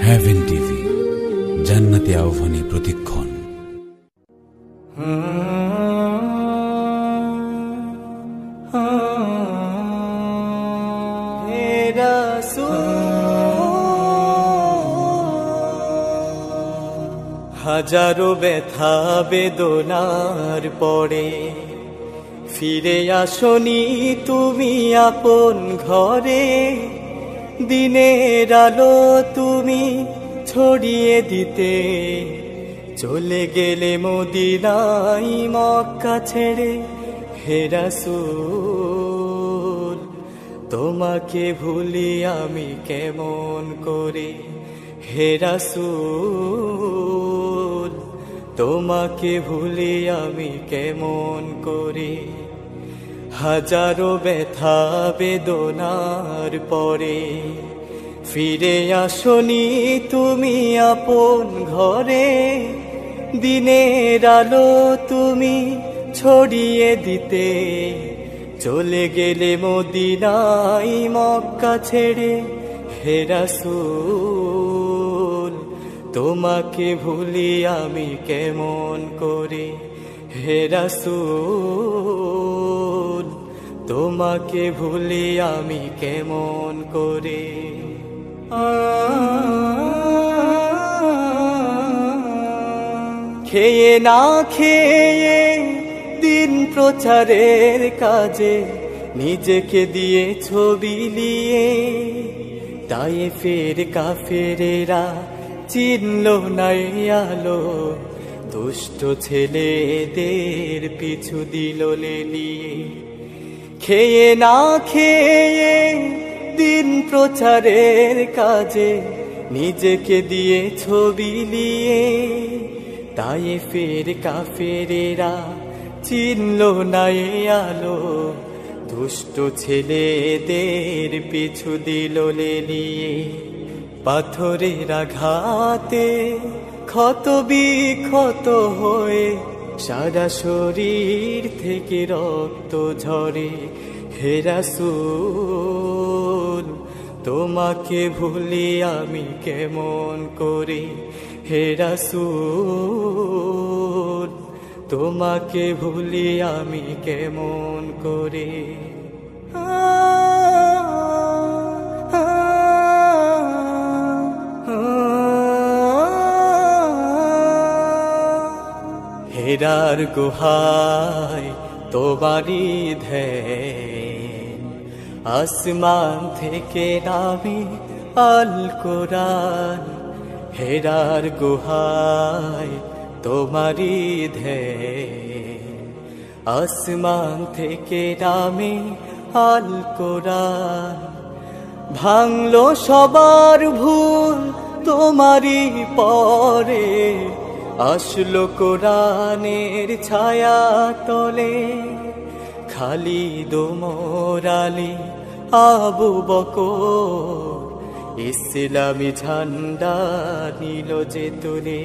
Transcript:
Haven TV, জান্নাতে আহ্বানে প্রতিক্ষণ। হাজারো ব্যথা বেদনার পরে ফিরে আসনি তুমি আপন ঘরে। দিনের আলো তুমি ছড়িয়ে দিতে চলে গেলে মদিনায় মক্কা ছেড়ে। হে রাসূল, তোমাকে ভুলি আমি কেমন করে। হে রাসূল, তোমাকে ভুলি আমি কেমন করে। হাজারো ব্যথা বেদনার পরে ফিরে আসনি তুমি আপন ঘরে। দিনের আলো তুমি ছড়িয়ে দিতে চলে গেলে মদিনায় মক্কা ছেড়ে। হে রাসূল, তোমাকে ভুলি আমি কেমন করে। হে রাসূল, তোমাকে ভুলি আমি কেমন করে। খেয়ে না খেয়ে দিন প্রচারের কাজে নিজেকে দিয়ে ছবি লিয়ে তায়েফের কাফেরেরা চিনল না আলো। দুষ্ট ছেলেদের পিছু দিল লেলিয়ে। খেয়ে না খেয়ে দিন প্রচারের কাজে নিজেকে দিয়ে ছবি লিয়ে তায়েফের কাফেরেরা চিনল না আলো। দুষ্ট ছেলেদের পিছু দিল লেলিয়ে। পাথরের আঘাতে ক্ষত বিক্ষত হয়ে সারা শরীর থেকে রক্ত ঝরে। হে রাসূল, তোমাকে ভুলি আমি কেমন করে। হে রাসূল, তোমাকে ভুলি আমি কেমন করে। হেরার গুহায় তোমারি ধ্যান, আসমান থেকে নামে আল কোরআন। হেরার গুহায় তোমারি ধ্যান, আসমান থেকে নামে আল কোরআন। ভাঙলো সবার ভুল তোমারি পরে, আসলো কোরআনের ছায়া তলে। খালিদ ওমর আলী আবু বকর ইসলামী ঝান্ডা নিল যে তুলে।